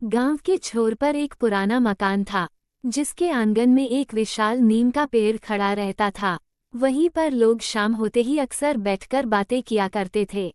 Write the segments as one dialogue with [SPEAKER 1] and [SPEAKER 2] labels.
[SPEAKER 1] गांव के छोर पर एक पुराना मकान था, जिसके आंगन में एक विशाल नीम का पेड़ खड़ा रहता था। वहीं पर लोग शाम होते ही अक्सर बैठकर बातें किया करते थे।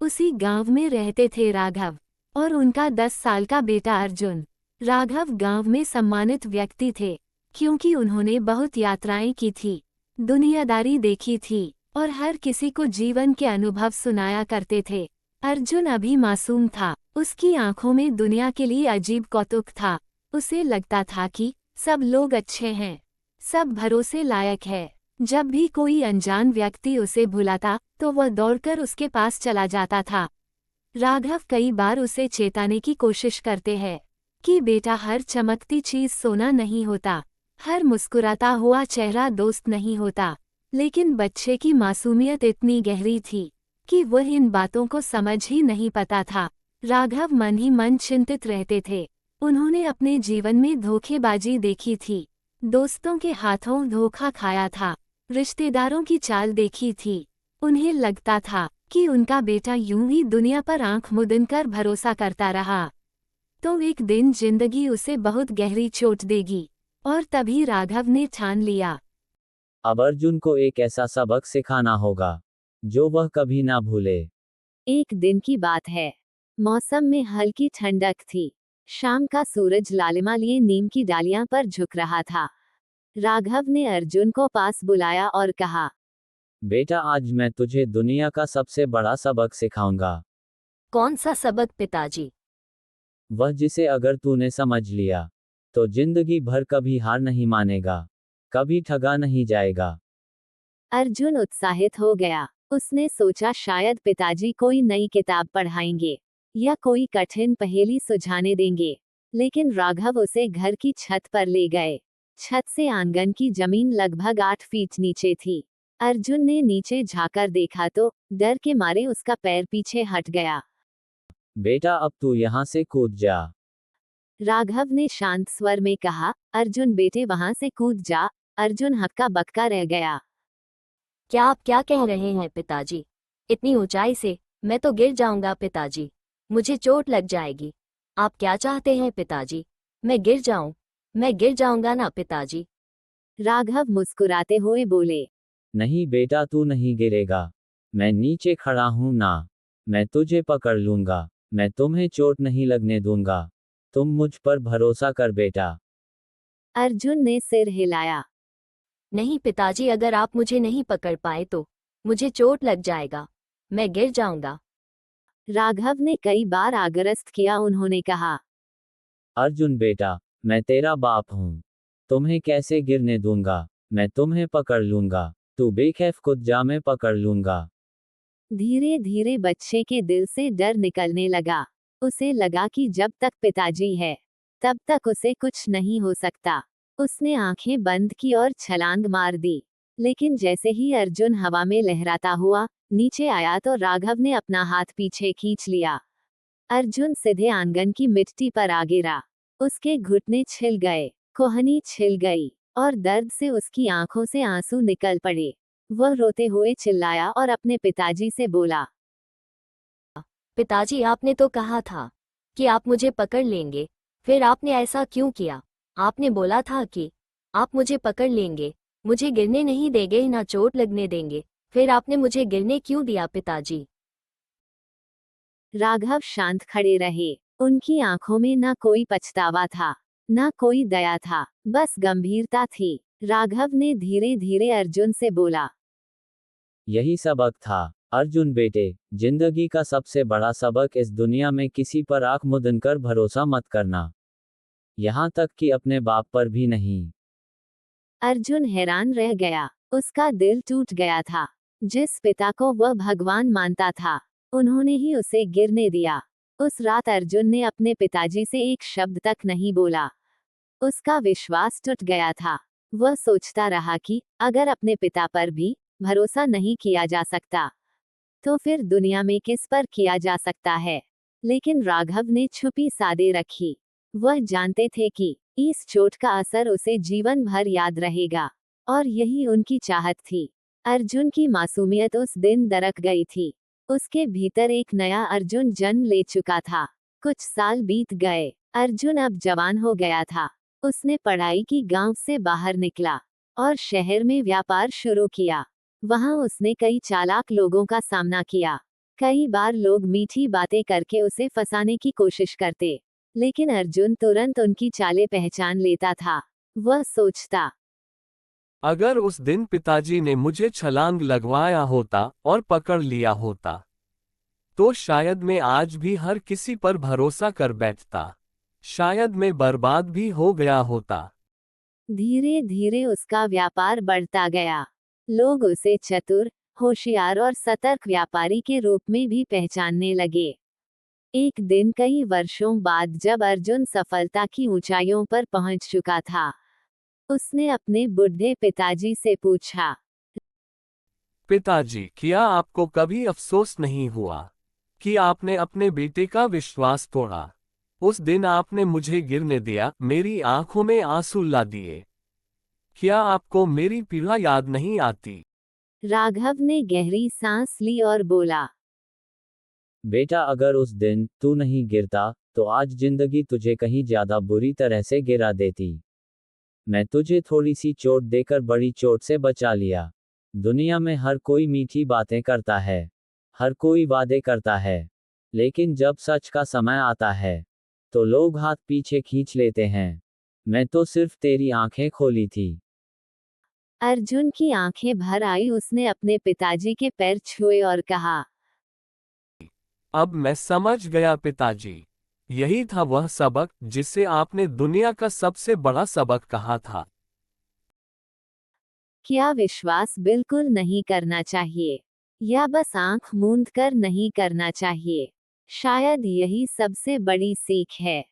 [SPEAKER 1] उसी गांव में रहते थे राघव और उनका 10 साल का बेटा अर्जुन। राघव गांव में सम्मानित व्यक्ति थे, क्योंकि उन्होंने बहुत यात्राएं की थी, दुनियादारी देखी थी और हर किसी को जीवन के अनुभव सुनाया करते थे। अर्जुन अभी मासूम था, उसकी आंखों में दुनिया के लिए अजीब कौतुक था। उसे लगता था कि सब लोग अच्छे हैं, सब भरोसे लायक है। जब भी कोई अनजान व्यक्ति उसे भुलाता तो वह दौड़कर उसके पास चला जाता था। राघव कई बार उसे चेताने की कोशिश करते हैं कि बेटा, हर चमकती चीज सोना नहीं होता, हर मुस्कुराता हुआ चेहरा दोस्त नहीं होता। लेकिन बच्चे की मासूमियत इतनी गहरी थी कि वह इन बातों को समझ ही नहीं पाता था। राघव मन ही मन चिंतित रहते थे। उन्होंने अपने जीवन में धोखेबाजी देखी थी, दोस्तों के हाथों धोखा खाया था, रिश्तेदारों की चाल देखी थी। उन्हें लगता था कि उनका बेटा यूं ही दुनिया पर आंख मुदनकर भरोसा करता रहा तो एक दिन जिंदगी उसे बहुत गहरी चोट देगी। और तभी राघव ने ठान लिया,
[SPEAKER 2] अब अर्जुन को एक ऐसा सबक सिखाना होगा जो वह कभी ना भूले।
[SPEAKER 3] एक दिन की बात है। मौसम में हल्की ठंडक थी। शाम का सूरज लालिमा लिए नीम की डालियां पर झुक रहा था। राघव ने अर्जुन को पास बुलाया और कहा,
[SPEAKER 2] बेटा, आज मैं तुझे दुनिया का सबसे बड़ा सबक सिखाऊंगा।
[SPEAKER 1] कौन सा सबक पिताजी?
[SPEAKER 2] वह जिसे अगर तूने समझ लिया तो जिंदगी भर कभी हार नहीं मानेगा, कभी ठगा नहीं जाएगा।
[SPEAKER 3] अर्जुन उत्साहित हो गया। उसने सोचा शायद पिताजी कोई नई किताब पढ़ाएंगे या कोई कठिन पहेली सुझाने देंगे। लेकिन राघव उसे घर की छत पर ले गए। छत से आंगन की जमीन लगभग 8 फीट नीचे थी। अर्जुन ने नीचे झांकर देखा तो डर के मारे उसका पैर पीछे हट गया।
[SPEAKER 2] बेटा, अब तू यहाँ से कूद जा।
[SPEAKER 3] राघव ने शांत स्वर में कहा, अर्जुन बेटे वहां से कूद जा। अर्जुन हक्का बक्का रह गया।
[SPEAKER 1] क्या आप क्या कह रहे हैं पिताजी? इतनी ऊंचाई से मैं तो गिर जाऊंगा पिताजी, मुझे चोट लग जाएगी। आप क्या चाहते हैं पिताजी, मैं गिर जाऊं? मैं गिर जाऊंगा ना पिताजी।
[SPEAKER 3] राघव मुस्कुराते हुए बोले,
[SPEAKER 2] नहीं बेटा, तू नहीं गिरेगा। मैं नीचे खड़ा हूं ना, मैं तुझे पकड़ लूंगा। मैं तुम्हें चोट नहीं लगने दूंगा। तुम मुझ पर भरोसा कर बेटा।
[SPEAKER 3] अर्जुन ने सिर हिलाया।
[SPEAKER 1] नहीं पिताजी, अगर आप मुझे नहीं पकड़ पाए तो मुझे चोट लग जाएगा, मैं गिर जाऊंगा।
[SPEAKER 3] राघव ने कई बार आग्रस्त किया। उन्होंने कहा,
[SPEAKER 2] अर्जुन बेटा, मैं तेरा बाप हूं, तुम्हें कैसे गिरने दूंगा। मैं तुम्हें पकड़ लूंगा, तू बेखैफ कूद जा, मैं पकड़ लूंगा।
[SPEAKER 3] धीरे धीरे बच्चे के दिल से डर निकलने लगा। उसे लगा कि जब तक पिताजी है तब तक उसे कुछ नहीं हो सकता। उसने आंखें बंद की और छलांग मार दी। लेकिन जैसे ही अर्जुन हवा में लहराता हुआ नीचे आया तो राघव ने अपना हाथ पीछे खींच लिया। अर्जुन सीधे आंगन की मिट्टी पर आ गिरा। उसके घुटने छिल गए, कोहनी छिल गई और दर्द से उसकी आंखों से आंसू निकल पड़े। वह रोते हुए चिल्लाया और अपने पिताजी से बोला,
[SPEAKER 1] पिताजी, आपने तो कहा था कि आप मुझे पकड़ लेंगे, फिर आपने ऐसा क्यों किया? आपने बोला था कि आप मुझे पकड़ लेंगे, मुझे गिरने नहीं देंगे, ना चोट लगने देंगे, फिर आपने मुझे गिरने क्यों दिया पिताजी?
[SPEAKER 3] राघव शांत खड़े रहे। उनकी आंखों में ना कोई पछतावा था, ना कोई दया था, बस गंभीरता थी। राघव ने धीरे धीरे अर्जुन से बोला,
[SPEAKER 2] यही सबक था अर्जुन बेटे। जिंदगी का सबसे बड़ा सबक इस दुनिया में किसी पर आंख मुदनकर भरोसा मत करना, यहां तक कि अपने बाप पर भी नहीं।
[SPEAKER 3] अर्जुन हैरान रह गया। उसका दिल टूट गया था। जिस पिता को वह भगवान मानता था, उन्होंने ही उसे गिरने दिया। उस रात अर्जुन ने अपने पिताजी से एक शब्द तक नहीं बोला। उसका विश्वास टूट गया था। वह सोचता रहा कि अगर अपने पिता पर भी भरोसा नहीं किया जा सकता तो फिर दुनिया में किस पर किया जा सकता है। लेकिन राघव ने छुपी सादे रखी। वह जानते थे कि इस चोट का असर उसे जीवन भर याद रहेगा और यही उनकी चाहत थी। अर्जुन की मासूमियत उस दिन दरक गई थी। उसके भीतर एक नया अर्जुन जन्म ले चुका था। कुछ साल बीत गए। अर्जुन अब जवान हो गया था। उसने पढ़ाई की, गांव से बाहर निकला और शहर में व्यापार शुरू किया। वहां उसने कई चालाक लोगों का सामना किया। कई बार लोग मीठी बातें करके उसे फंसाने की कोशिश करते, लेकिन अर्जुन तुरंत उनकी चालें पहचान लेता था। वह सोचता,
[SPEAKER 4] अगर उस दिन पिताजी ने मुझे छलांग लगवाया होता और पकड़ लिया होता, तो शायद मैं आज भी हर किसी पर भरोसा कर बैठता। शायद मैं बर्बाद भी हो गया होता।
[SPEAKER 3] धीरे धीरे उसका व्यापार बढ़ता गया। लोग उसे चतुर, होशियार और सतर्क व्यापारी के रूप में भी पहचानने लगे। एक दिन कई वर्षों बाद जब अर्जुन सफलता की ऊंचाइयों पर पहुंच चुका था, उसने अपने बूढ़े पिताजी से पूछा,
[SPEAKER 4] पिताजी, क्या आपको कभी अफसोस नहीं हुआ कि आपने अपने बेटे का विश्वास तोड़ा? उस दिन आपने मुझे गिरने दिया, मेरी आंखों में आंसू ला दिए। क्या आपको मेरी पीड़ा याद नहीं आती?
[SPEAKER 3] राघव ने गहरी सांस ली और बोला,
[SPEAKER 2] बेटा, अगर उस दिन तू नहीं गिरता, तो आज जिंदगी तुझे कहीं ज्यादा बुरी तरह से गिरा देती। मैं तुझे थोड़ी सी चोट देकर बड़ी चोट से बचा लिया। दुनिया में हर कोई मीठी बातें करता है, हर कोई वादे करता है, लेकिन जब सच का समय आता है, तो लोग हाथ पीछे खींच लेते हैं। मैं तो सिर्फ तेरी आंखें खोली थी।
[SPEAKER 3] अर्जुन की आंखें भर आई। उसने अपने पिताजी के पैर छुए और कहा,
[SPEAKER 4] अब मैं समझ गया पिताजी। यही था वह सबक जिसे आपने दुनिया का सबसे बड़ा सबक कहा था।
[SPEAKER 3] क्या विश्वास बिल्कुल नहीं करना चाहिए, या बस आंख मूंद कर नहीं करना चाहिए? शायद यही सबसे बड़ी सीख है।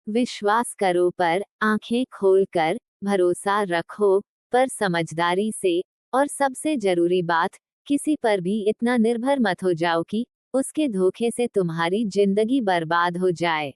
[SPEAKER 3] विश्वास करो, पर आंखें खोलकर। भरोसा रखो, पर समझदारी से। और सबसे जरूरी बात, किसी पर भी इतना निर्भर मत हो जाओ कि उसके धोखे से तुम्हारी जिंदगी बर्बाद हो जाए।